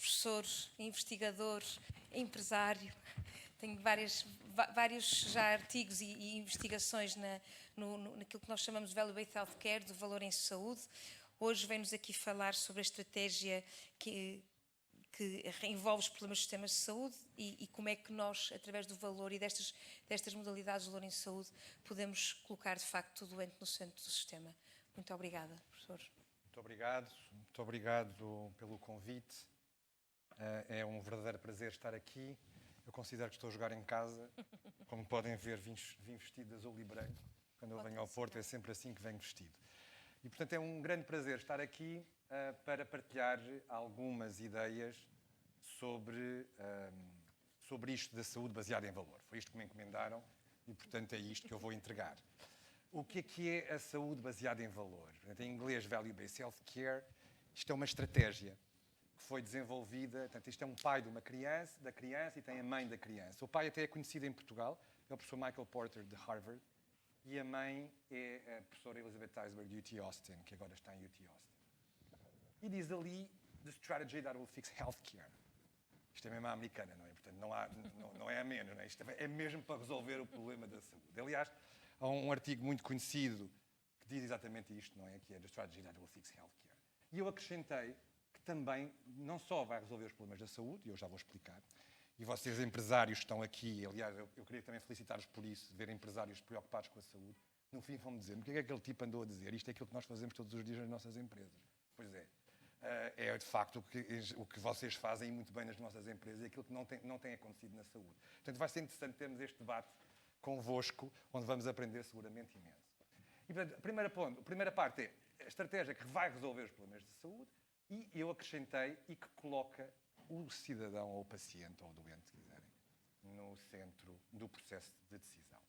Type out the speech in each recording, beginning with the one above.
professor, investigador, empresário. Tenho vários já artigos e investigações naquilo que nós chamamos de Value-Based Healthcare, do valor em saúde. Hoje vem-nos aqui falar sobre a estratégia que envolve os problemas dos sistemas de saúde e como é que nós, através do valor e destas modalidades de valor em saúde, podemos colocar, de facto, o doente no centro do sistema. Muito obrigada, professor. Muito obrigado pelo convite. É um verdadeiro prazer estar aqui. Eu considero que estou a jogar em casa. Como podem ver, vim vestido de azul e branco. Quando eu venho ao Porto é sempre assim que venho vestido. E, portanto, é um grande prazer estar aqui para partilhar algumas ideias sobre isto da saúde baseada em valor. Foi isto que me encomendaram e, portanto, é isto que eu vou entregar. O que é a saúde baseada em valor? Em inglês, Value-Based Healthcare. Isto é uma estratégia que foi desenvolvida. Portanto, isto é um pai de uma criança, e tem a mãe da criança. O pai até é conhecido em Portugal, é o professor Michael Porter, de Harvard, e a mãe é a professora Elizabeth Teisberg, de UT Austin, que agora está em UT Austin. E diz ali, the strategy that will fix healthcare. Isto é mesmo a americana, não é? Portanto, não é a menos, não é? Isto é mesmo para resolver o problema da saúde. Aliás, há um artigo muito conhecido que diz exatamente isto, não é? Que é the strategy that will fix healthcare. E eu acrescentei que também não só vai resolver os problemas da saúde, e eu já vou explicar, e vocês empresários que estão aqui, aliás, eu queria também felicitar-vos por isso, ver empresários preocupados com a saúde, no fim vão-me dizer, o que é que aquele tipo andou a dizer? Isto é aquilo que nós fazemos todos os dias nas nossas empresas. Pois é. É de facto o que vocês fazem muito bem nas nossas empresas e aquilo que não tem acontecido na saúde. Portanto, vai ser interessante termos este debate convosco, onde vamos aprender seguramente imenso. E, portanto, a primeira parte é a estratégia que vai resolver os problemas de saúde e eu acrescentei e que coloca o cidadão ou o paciente ou o doente, se quiserem, no centro do processo de decisão.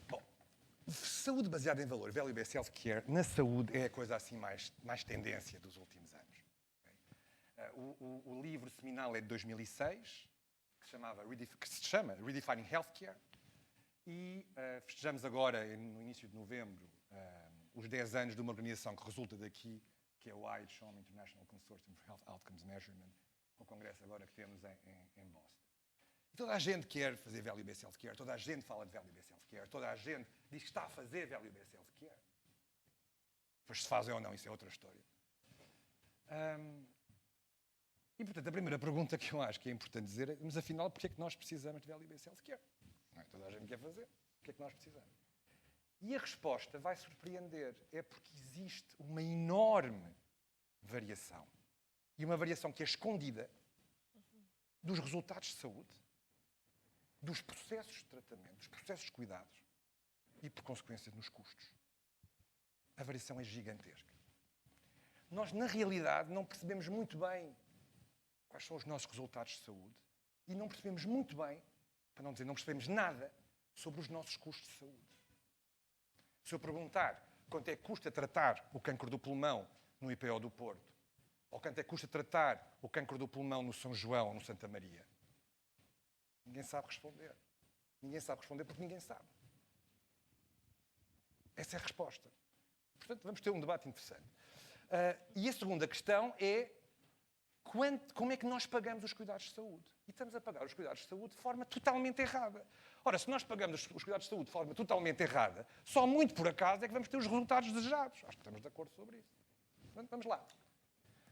Bom, saúde baseada em valor, Value-Based Healthcare, na saúde é a coisa assim mais tendência dos últimos anos. Okay? O livro seminal é de 2006, que se chama Redefining Healthcare, e festejamos agora, no início de novembro, os 10 anos de uma organização que resulta daqui, que é o IHOM, International Consortium for Health Outcomes Measurement, o congresso agora que temos em Boston. E toda a gente quer fazer Value-Based Healthcare, toda a gente fala de Value-Based Healthcare, toda a gente diz que está a fazer Value-Based Healthcare. Depois se fazem ou não, isso é outra história. E, portanto, a primeira pergunta que eu acho que é importante dizer é, mas afinal, porquê é que nós precisamos de Value-Based Healthcare? Não é? Toda a gente quer fazer, porquê é que nós precisamos? E a resposta vai surpreender, é porque existe uma enorme variação. E uma variação que é escondida dos resultados de saúde, dos processos de tratamento, dos processos de cuidados e, por consequência, nos custos. A variação é gigantesca. Nós, na realidade, não percebemos muito bem quais são os nossos resultados de saúde e não percebemos muito bem, para não dizer não percebemos nada, sobre os nossos custos de saúde. Se eu perguntar quanto é que custa tratar o cancro do pulmão no IPO do Porto, ou quanto é que custa tratar o cancro do pulmão no São João ou no Santa Maria, ninguém sabe responder. Ninguém sabe responder porque ninguém sabe. Essa é a resposta. Portanto, vamos ter um debate interessante. E a segunda questão é como é que nós pagamos os cuidados de saúde? E estamos a pagar os cuidados de saúde de forma totalmente errada. Ora, se nós pagamos os cuidados de saúde de forma totalmente errada, só muito por acaso é que vamos ter os resultados desejados. Acho que estamos de acordo sobre isso. Portanto, vamos lá.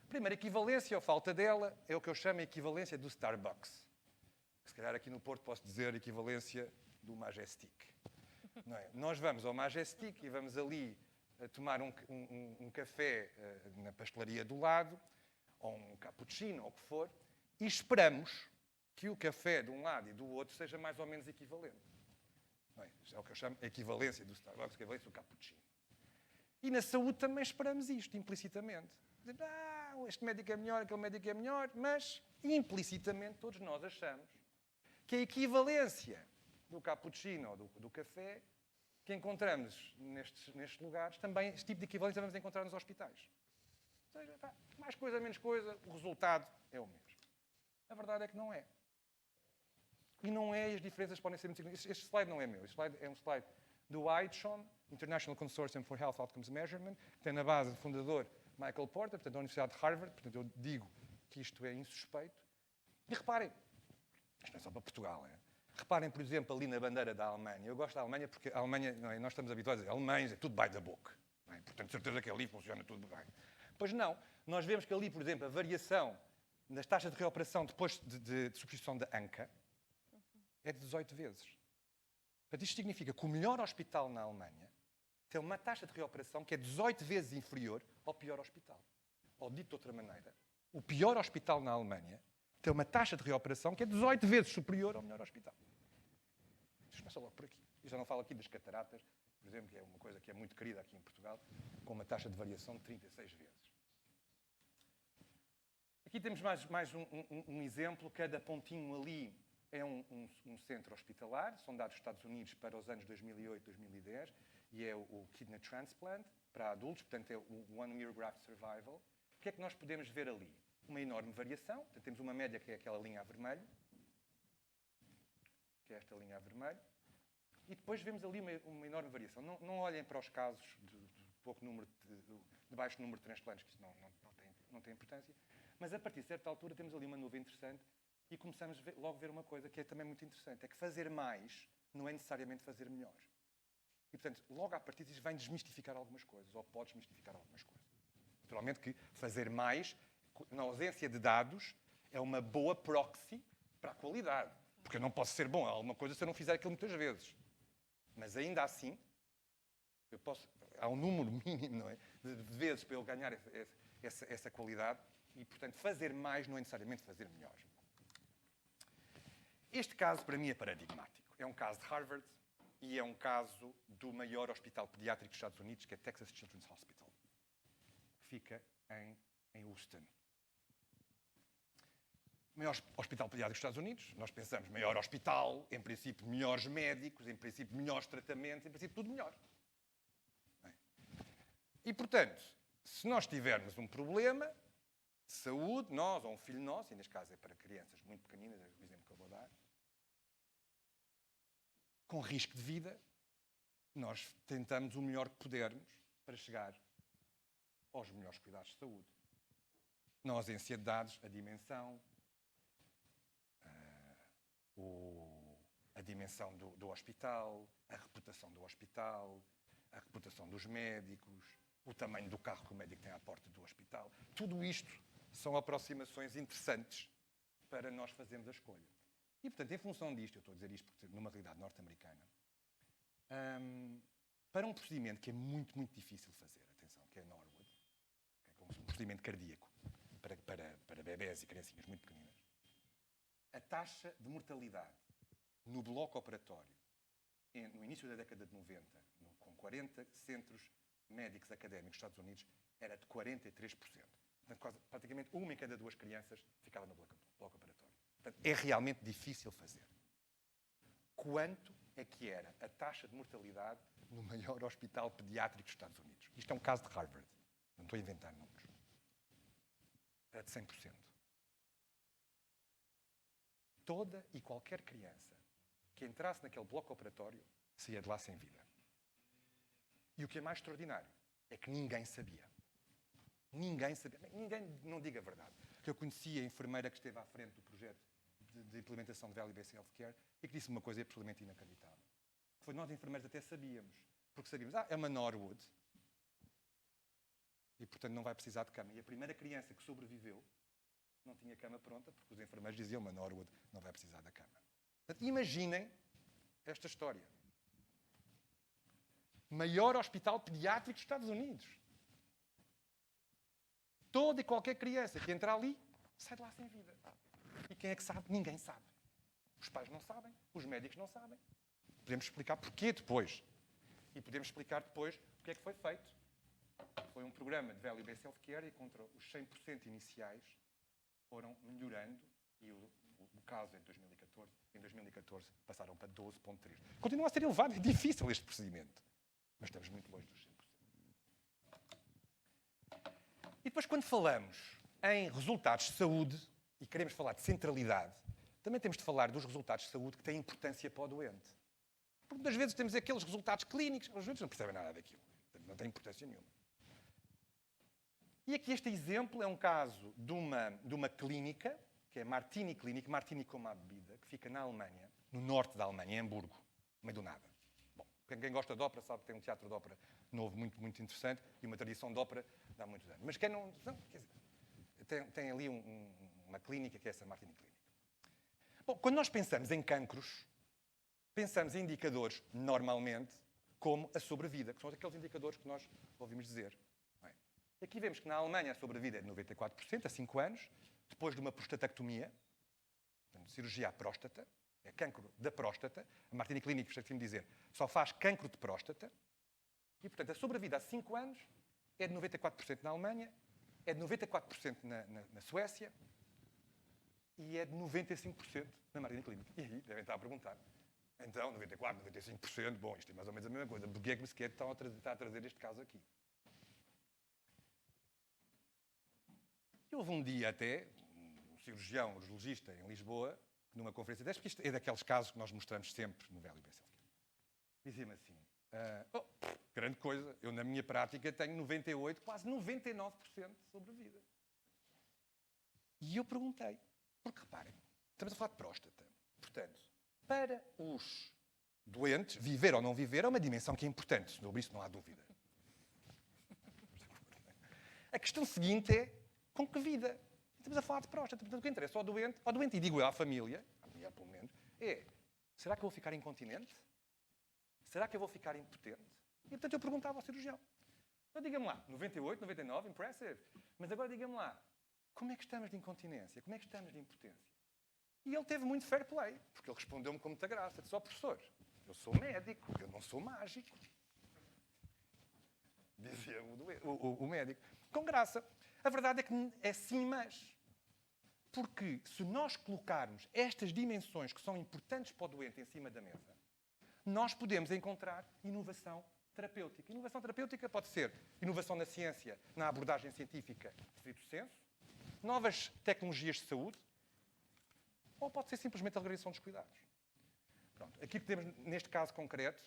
Primeira equivalência, ou falta dela, é o que eu chamo de equivalência do Starbucks. Se calhar aqui no Porto posso dizer equivalência do Majestic. Não é? Nós vamos ao Majestic e vamos ali tomar um café na pastelaria do lado, ou um cappuccino, ou o que for, e esperamos que o café de um lado e do outro seja mais ou menos equivalente. Não é? Isto é o que eu chamo de equivalência do Starbucks, equivalência do cappuccino. E na saúde também esperamos isto, implicitamente. Este médico é melhor, aquele médico é melhor, mas implicitamente todos nós achamos que a equivalência do cappuccino ou do café que encontramos nestes lugares, também este tipo de equivalência vamos encontrar nos hospitais. Ou seja, mais coisa, menos coisa, o resultado é o mesmo. A verdade é que não é. E não é, as diferenças podem ser muito significativas. Este slide não é meu. Este slide é um slide do IHOM, International Consortium for Health Outcomes Measurement, que tem na base o fundador Michael Porter, portanto, da Universidade de Harvard. Portanto, eu digo que isto é insuspeito. E reparem, isto não é só para Portugal, é? Reparem, por exemplo, ali na bandeira da Alemanha. Eu gosto da Alemanha porque a Alemanha, não é? Nós estamos habituados a dizer alemães, é tudo by the book. Não é? Portanto, certeza que ali funciona tudo bem. Pois não. Nós vemos que ali, por exemplo, a variação nas taxas de reoperação depois de substituição da ANCA é de 18 vezes. Portanto, isto significa que o melhor hospital na Alemanha tem uma taxa de reoperação que é 18 vezes inferior ao pior hospital. Ou dito de outra maneira, o pior hospital na Alemanha tem uma taxa de reoperação que é 18 vezes superior ao melhor hospital. Isto começa logo por aqui. Eu já não falo aqui das cataratas, por exemplo, que é uma coisa que é muito querida aqui em Portugal, com uma taxa de variação de 36 vezes. Aqui temos mais um exemplo. Cada pontinho ali é um centro hospitalar. São dados dos Estados Unidos para os anos 2008, 2010. E é o Kidney Transplant para adultos. Portanto, é o One Year Graft Survival. O que é que nós podemos ver ali? Uma enorme variação. Portanto, temos uma média que é aquela linha a vermelho. Que é esta linha a vermelho. E depois vemos ali uma enorme variação. Não olhem para os casos de baixo número de transplantes, que isso não tem importância. Mas a partir de certa altura temos ali uma nuvem interessante e começamos logo a ver uma coisa que é também muito interessante. É que fazer mais não é necessariamente fazer melhor. E, portanto, logo à partida isto vai desmistificar algumas coisas, ou pode desmistificar algumas coisas. Naturalmente que fazer mais, na ausência de dados, é uma boa proxy para a qualidade. Porque eu não posso ser bom a alguma coisa se eu não fizer aquilo muitas vezes. Mas ainda assim, há um número mínimo, não é, de vezes para eu ganhar essa qualidade. E, portanto, fazer mais não é necessariamente fazer melhor. Este caso, para mim, é paradigmático. É um caso de Harvard e é um caso do maior hospital pediátrico dos Estados Unidos, que é Texas Children's Hospital. Fica em Houston. Maior hospital pediátrico dos Estados Unidos. Nós pensamos maior hospital, em princípio melhores médicos, em princípio melhores tratamentos, em princípio tudo melhor. E, portanto, se nós tivermos um problema de saúde, nós ou um filho nosso, e neste caso é para crianças muito pequeninas, é o exemplo que eu vou dar, com risco de vida, nós tentamos o melhor que pudermos para chegar aos melhores cuidados de saúde. Na ausência de dados, a dimensão, a dimensão do hospital, a reputação do hospital, a reputação dos médicos, o tamanho do carro que o médico tem à porta do hospital. Tudo isto são aproximações interessantes para nós fazermos a escolha. E, portanto, em função disto, eu estou a dizer isto porque numa realidade norte-americana, para um procedimento que é muito, muito difícil de fazer, atenção, que é Norwood, que é um procedimento cardíaco para bebés e criancinhas muito pequeninas, a taxa de mortalidade no bloco operatório, no início da década de 90, com 40 centros médicos académicos dos Estados Unidos, era de 43%. Portanto, praticamente uma em cada duas crianças ficava no bloco operatório. Portanto, é realmente difícil fazer. Quanto é que era a taxa de mortalidade no maior hospital pediátrico dos Estados Unidos? Isto é um caso de Harvard. Não estou a inventar números. Era de 100%. Toda e qualquer criança que entrasse naquele bloco operatório saía de lá sem vida. E o que é mais extraordinário é que ninguém sabia. Ninguém sabia. Ninguém não diga a verdade. Que eu conhecia a enfermeira que esteve à frente do projeto de implementação de Value-Based Healthcare e que disse uma coisa absolutamente inacreditável. Foi nós, enfermeiros, até sabíamos. Porque sabíamos, é uma Norwood e, portanto, não vai precisar de cama. E a primeira criança que sobreviveu não tinha cama pronta porque os enfermeiros diziam, uma Norwood não vai precisar da cama. Portanto, imaginem esta história. Maior hospital pediátrico dos Estados Unidos. Toda e qualquer criança que entra ali sai de lá sem vida. E quem é que sabe? Ninguém sabe. Os pais não sabem, os médicos não sabem. Podemos explicar porquê depois. E podemos explicar depois o que é que foi feito. Foi um programa de Value-Based Healthcare e contra os 100% iniciais foram melhorando e o caso é de 2014. Em 2014 passaram para 12,3%. Continua a ser elevado, é difícil este procedimento. Mas estamos muito longe dos 100%. E depois, quando falamos em resultados de saúde e queremos falar de centralidade, também temos de falar dos resultados de saúde que têm importância para o doente. Porque muitas vezes temos aqueles resultados clínicos, os doentes não percebem nada daquilo. Não tem importância nenhuma. E aqui este exemplo é um caso de uma clínica, que é Martini Clinic, Martini como a bebida, que fica na Alemanha, no norte da Alemanha, em Hamburgo, no meio do nada. Bom, quem gosta de ópera sabe que tem um teatro de ópera novo muito, muito interessante e uma tradição de ópera de há muitos anos. Mas quem não quer dizer, tem ali uma clínica que é essa Martini Clinic. Bom, quando nós pensamos em cancros, pensamos em indicadores, normalmente, como a sobrevida, que são aqueles indicadores que nós ouvimos dizer. Não é? Aqui vemos que na Alemanha a sobrevida é de 94%, a 5 anos, depois de uma prostatectomia, portanto, cirurgia à próstata, é cancro da próstata. A Martini Clinic, esqueci-me de dizer, só faz cancro de próstata. E, portanto, a sobrevida a 5 anos é de 94% na Alemanha, é de 94% na Suécia e é de 95% na Martini Clinic. E aí devem estar a perguntar. Então, 94%, 95%, bom, isto é mais ou menos a mesma coisa. Porquê é que me sequer está a trazer este caso aqui? E houve um dia até, um cirurgião, um urologista em Lisboa, numa conferência desta, porque isto é daqueles casos que nós mostramos sempre no Valley Best Healthcare. Dizia-me assim, grande coisa, eu na minha prática tenho 98%, quase 99% de sobrevida. E eu perguntei, porque reparem, estamos a falar de próstata. Portanto, para os doentes, viver ou não viver é uma dimensão que é importante, sobre isso não há dúvida. A questão seguinte é, com que vida? Estamos a falar de próstata. Portanto, o que interessa ao doente, e digo eu à família, à mulher pelo menos, é, será que eu vou ficar incontinente? Será que eu vou ficar impotente? E, portanto, eu perguntava ao cirurgião. Então, diga-me lá, 98, 99, impressive. Mas agora diga-me lá, como é que estamos de incontinência? Como é que estamos de impotência? E ele teve muito fair play, porque ele respondeu-me com muita graça. Disse, professor, eu sou médico, eu não sou mágico. Dizia o médico. Com graça. A verdade é que é sim, mas. Porque se nós colocarmos estas dimensões que são importantes para o doente em cima da mesa, nós podemos encontrar inovação terapêutica. Inovação terapêutica pode ser inovação na ciência, na abordagem científica, estrito senso, novas tecnologias de saúde, ou pode ser simplesmente a regressão dos cuidados. Pronto. Aqui temos, neste caso concreto,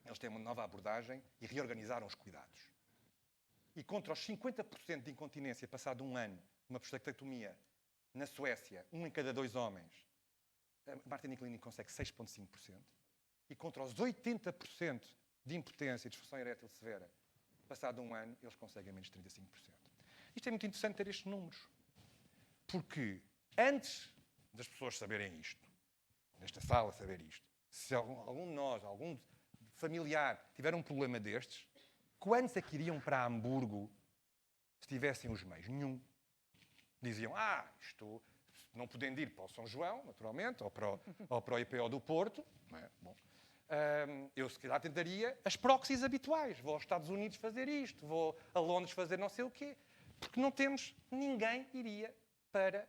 eles têm uma nova abordagem e reorganizaram os cuidados. E contra os 50% de incontinência passado um ano, uma prostatectomia na Suécia, 1 em cada 2 homens, a Martini Clinic consegue 6,5%. E contra os 80% de impotência e disfunção erétil severa, passado um ano, eles conseguem menos 35%. Isto é muito interessante ter estes números. Porque antes das pessoas saberem isto, nesta sala saber isto, se algum de nós, algum familiar tiver um problema destes, quantos é que iriam para Hamburgo se tivessem os meios? Nenhum. Diziam, isto não podendo ir para o São João, naturalmente, ou para o IPO do Porto, não é? Bom, eu se calhar tentaria as proxies habituais. Vou aos Estados Unidos fazer isto, vou a Londres fazer não sei o quê. Porque não temos, ninguém iria para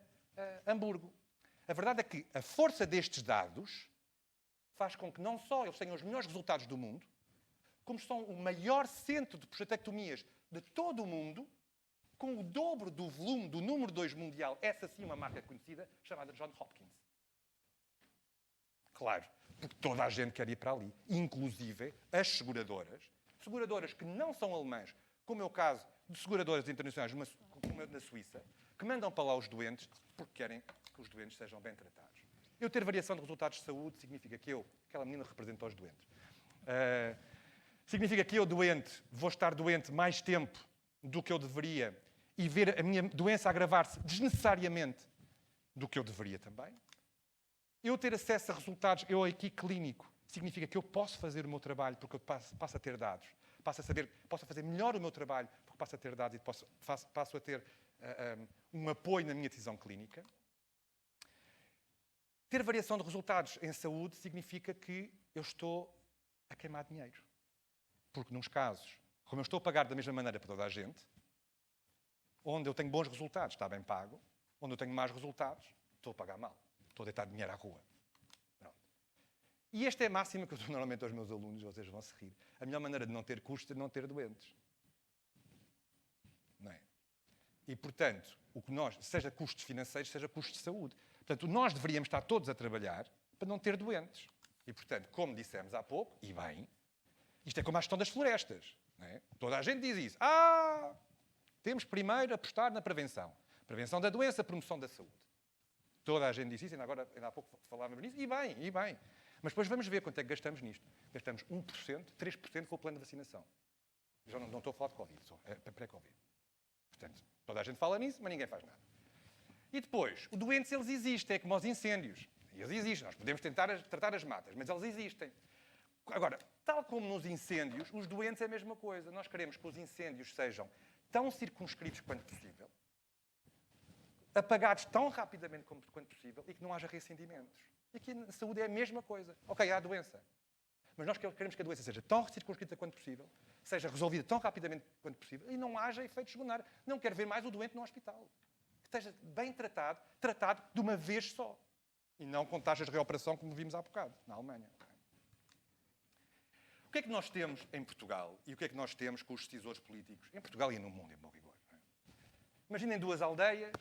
Hamburgo. A verdade é que a força destes dados faz com que não só eles tenham os melhores resultados do mundo, como são o maior centro de prostatectomias de todo o mundo, com o dobro do volume do número 2 mundial, essa sim uma marca conhecida, chamada Johns Hopkins. Claro, porque toda a gente quer ir para ali, inclusive as seguradoras que não são alemãs, como é o caso de seguradoras internacionais, como a na Suíça, que mandam para lá os doentes porque querem que os doentes sejam bem tratados. Eu ter variação de resultados de saúde significa que eu, aquela menina representa os doentes, significa que eu, doente, vou estar doente mais tempo do que eu deveria e ver a minha doença agravar-se desnecessariamente do que eu deveria também. Eu ter acesso a resultados, eu aqui clínico, significa que eu posso fazer o meu trabalho porque eu passo a ter dados. Posso fazer melhor o meu trabalho porque passo a ter dados e passo a ter um apoio na minha decisão clínica. Ter variação de resultados em saúde significa que eu estou a queimar dinheiro. Porque, nos casos, como eu estou a pagar da mesma maneira para toda a gente, onde eu tenho bons resultados, está bem pago. Onde eu tenho más resultados, estou a pagar mal. Estou a deitar dinheiro à rua. Pronto. E esta é a máxima que eu dou normalmente aos meus alunos, vocês vão se rir. A melhor maneira de não ter custos é não ter doentes. Não é? E, portanto, o que nós, seja custos financeiros, seja custos de saúde. Portanto, nós deveríamos estar todos a trabalhar para não ter doentes. E, portanto, como dissemos há pouco, e bem, isto é como a gestão das florestas. Não é? Toda a gente diz isso. Temos primeiro a apostar na prevenção. Prevenção da doença, promoção da saúde. Toda a gente disse isso, ainda há pouco falávamos nisso, e bem. Mas depois vamos ver quanto é que gastamos nisto. Gastamos 1%, 3% com o plano de vacinação. Já não estou a falar de Covid, só é pré-Covid. Portanto, toda a gente fala nisso, mas ninguém faz nada. E depois, os doentes, eles existem, é como os incêndios. Eles existem, nós podemos tentar tratar as matas, mas eles existem. Agora, tal como nos incêndios, os doentes é a mesma coisa. Nós queremos que os incêndios sejam tão circunscritos quanto possível, apagados tão rapidamente quanto possível e que não haja ressentimentos. E aqui na saúde é a mesma coisa. Ok, há a doença. Mas nós queremos que a doença seja tão circunscrita quanto possível, seja resolvida tão rapidamente quanto possível e não haja efeitos secundários. Não quero ver mais o doente no hospital. Que esteja bem tratado de uma vez só. E não com taxas de reoperação, como vimos há bocado, na Alemanha. O que é que nós temos em Portugal e o que é que nós temos com os decisores políticos? Em Portugal e no mundo, em bom rigor. Imaginem duas aldeias.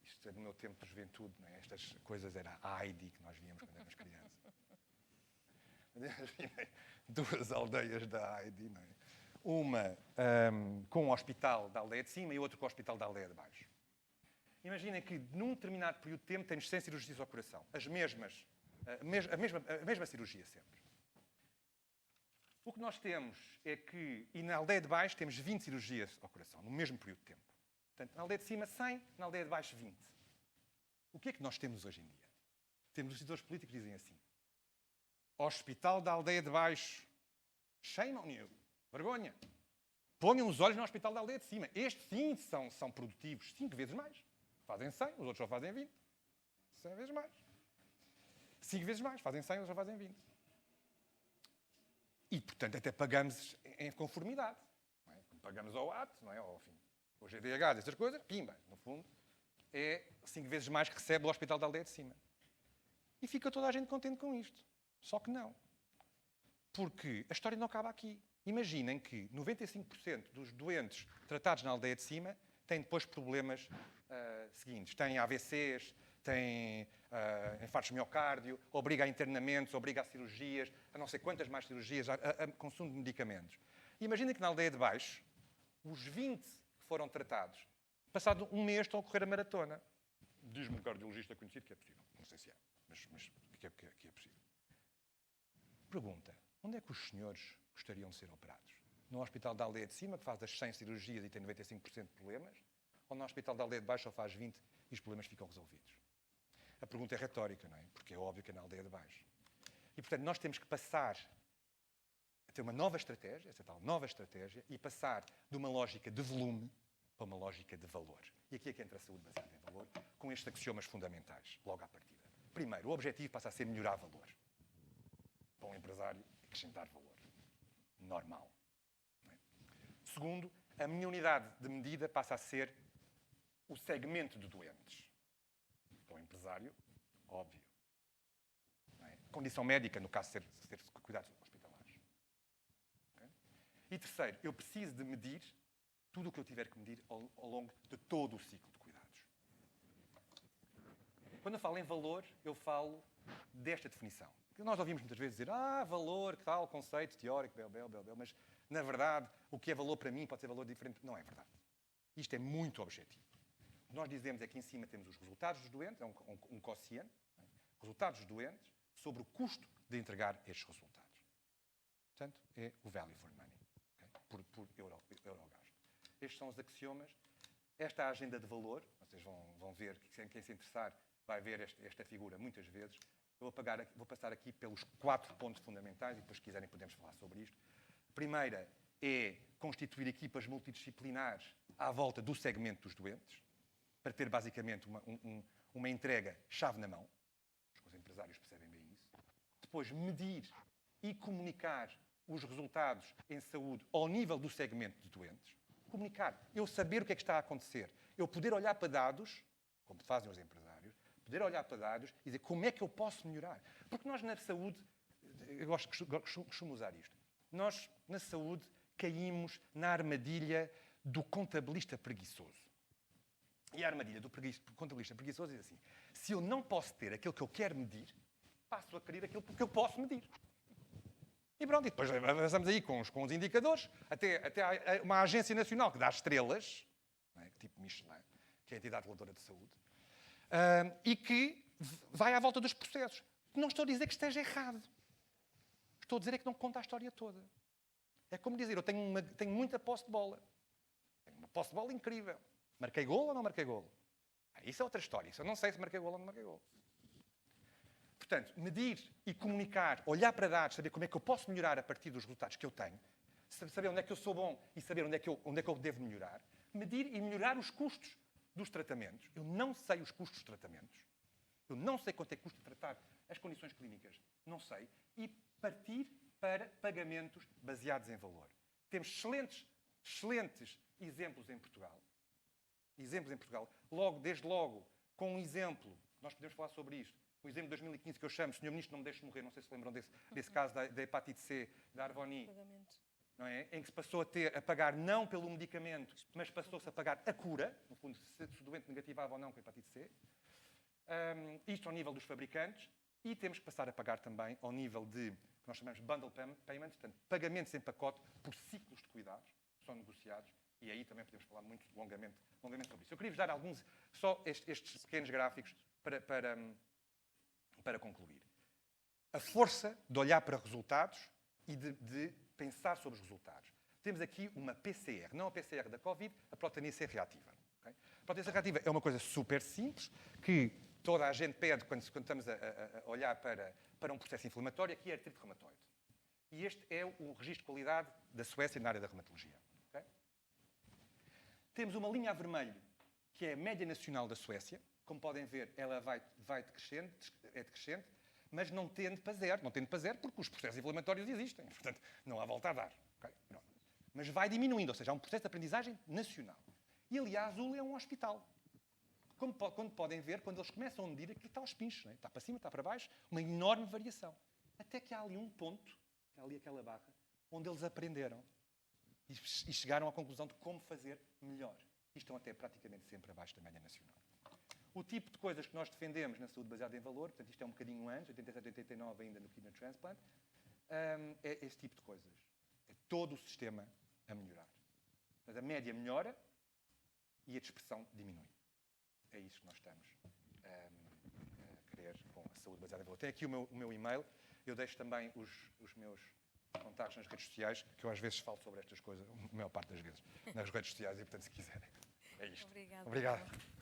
Isto é do meu tempo de juventude. Estas coisas era a Heidi que nós víamos quando éramos crianças. Imaginem duas aldeias da Heidi. Uma com o hospital da aldeia de cima e outra com o hospital da aldeia de baixo. Imaginem que num determinado período de tempo temos 100 cirurgias ao coração. A mesma cirurgia sempre. O que nós temos é que, e na aldeia de baixo temos 20 cirurgias ao coração, no mesmo período de tempo. Portanto, na aldeia de cima 100, na aldeia de baixo 20. O que é que nós temos hoje em dia? Temos os decisores políticos que dizem assim: Hospital da aldeia de baixo, shame on you, vergonha. Ponham os olhos no hospital da aldeia de cima. Estes sim são produtivos 5 vezes mais. Fazem 100, os outros só fazem 20. 100 vezes mais. 5 vezes mais, fazem 100, os outros só fazem 20. E, portanto, até pagamos em conformidade. Não é? Pagamos ao ato, não é? Ao fim. O GDH, essas coisas, pimba, no fundo, é 5 vezes mais que recebe o hospital da aldeia de cima. E fica toda a gente contente com isto. Só que não. Porque a história não acaba aqui. Imaginem que 95% dos doentes tratados na aldeia de cima têm depois problemas seguintes. Têm AVCs, têm infartos de miocárdio, obriga a internamentos, obriga a cirurgias, a não sei quantas mais cirurgias, a consumo de medicamentos. E imaginem que na aldeia de baixo, os 20 que foram tratados, passado um mês estão a correr a maratona. Diz-me um cardiologista conhecido que é possível. Não sei se é, mas que é possível. Pergunta: onde é que os senhores gostariam de ser operados? No hospital da aldeia de cima, que faz as 100 cirurgias e tem 95% de problemas? Ou no hospital da aldeia de baixo, só faz 20 e os problemas ficam resolvidos? A pergunta é retórica, não é? Porque é óbvio que é na aldeia de baixo. E, portanto, nós temos que passar a ter uma nova estratégia, essa tal nova estratégia, e passar de uma lógica de volume para uma lógica de valor. E aqui é que entra a saúde baseada em valor, com estes axiomas fundamentais, logo à partida. Primeiro, o objetivo passa a ser melhorar valor. Para um empresário, acrescentar valor. Normal. Não é? Segundo, a minha unidade de medida passa a ser o segmento de doentes. Para um empresário, óbvio. Não é? Condição médica, no caso de ser cuidados hospitalares. Okay? E terceiro, eu preciso de medir tudo o que eu tiver que medir ao longo de todo o ciclo de cuidados. Quando eu falo em valor, eu falo desta definição. Nós ouvimos muitas vezes dizer, valor, que tal, conceito teórico, mas, na verdade, o que é valor para mim pode ser valor diferente. Não é verdade. Isto é muito objetivo. O que nós dizemos é que em cima temos os resultados dos doentes, é um quociente, resultados dos doentes, sobre o custo de entregar estes resultados. Portanto, é o value for money, okay? por euro gasto. Estes são os axiomas. Esta é a agenda de valor. Vocês vão ver, quem se interessar vai ver esta figura muitas vezes. Eu vou passar aqui pelos 4 pontos fundamentais e depois, se quiserem, podemos falar sobre isto. A primeira é constituir equipas multidisciplinares à volta do segmento dos doentes, para ter, basicamente, uma entrega chave na mão. Os empresários percebem bem isso. Depois, medir e comunicar os resultados em saúde ao nível do segmento de doentes. Comunicar. Eu saber o que é que está a acontecer. Eu poder olhar para dados, como fazem os empresários, poder olhar para dados e dizer como é que eu posso melhorar. Porque nós na saúde, eu costumo usar isto, nós na saúde caímos na armadilha do contabilista preguiçoso. E a armadilha do contabilista preguiçoso diz assim: se eu não posso ter aquilo que eu quero medir, passo a querer aquilo que eu posso medir. E pronto, e depois avançamos aí com os indicadores, até há uma agência nacional que dá estrelas, não é? Tipo Michelin, que é a entidade relatora de saúde, e que vai à volta dos processos. Não estou a dizer que esteja errado. Estou a dizer é que não conta a história toda. É como dizer, eu tenho muita posse de bola. Tenho uma posse de bola incrível. Marquei golo ou não marquei golo? Isso é outra história. Isso eu não sei se marquei golo ou não marquei golo. Portanto, medir e comunicar, olhar para dados, saber como é que eu posso melhorar a partir dos resultados que eu tenho, saber onde é que eu sou bom e saber onde é que eu devo melhorar, medir e melhorar os custos dos tratamentos. Eu não sei os custos dos tratamentos. Eu não sei quanto é que custa tratar as condições clínicas. Não sei. E partir para pagamentos baseados em valor. Temos excelentes exemplos em Portugal. Desde logo, com um exemplo, nós podemos falar sobre isto, o exemplo de 2015 que eu chamo, Sr. Ministro, não me deixe morrer, não sei se lembram desse caso da hepatite C, da Arvoni, não é? Em que se passou a pagar não pelo medicamento, mas passou-se a pagar a cura, no fundo, se o doente negativava ou não com a hepatite C. Isto ao nível dos fabricantes, e temos que passar a pagar também ao nível de, que nós chamamos de bundle payments, portanto, pagamentos em pacote por ciclos de cuidados, que são negociados, e aí também podemos falar muito longamente sobre isso. Eu queria-vos dar só estes pequenos gráficos para concluir. A força de olhar para resultados e de pensar sobre os resultados. Temos aqui uma PCR, não a PCR da Covid, a proteína C reativa. Okay? A proteína C reativa é uma coisa super simples, que toda a gente pede quando estamos a olhar para um processo inflamatório, que é a artrite reumatoide. E este é o registro de qualidade da Suécia na área da reumatologia. Okay? Temos uma linha a vermelho, que é a média nacional da Suécia. Como podem ver, ela vai decrescente, mas não tende para zero, porque os processos inflamatórios existem. Portanto, não há volta a dar. Okay? Mas vai diminuindo, ou seja, há um processo de aprendizagem nacional. E ali a azul é um hospital. Quando podem ver, quando eles começam a medir, aquilo está aos pinchos. Não é? Está para cima, está para baixo, uma enorme variação. Até que há ali um ponto, ali aquela barra, onde eles aprenderam e chegaram à conclusão de como fazer melhor. E estão até praticamente sempre abaixo da média nacional. O tipo de coisas que nós defendemos na saúde baseada em valor, portanto, isto é um bocadinho antes, 87, 89 ainda no kidney transplant, é este tipo de coisas. É todo o sistema a melhorar. Mas a média melhora e a dispersão diminui. É isso que nós estamos a querer com a saúde baseada em valor. Tem aqui o meu e-mail. Eu deixo também os meus contactos nas redes sociais, que eu às vezes falo sobre estas coisas, a maior parte das vezes, nas redes sociais, e portanto, se quiserem. É isto. Obrigada. Obrigado.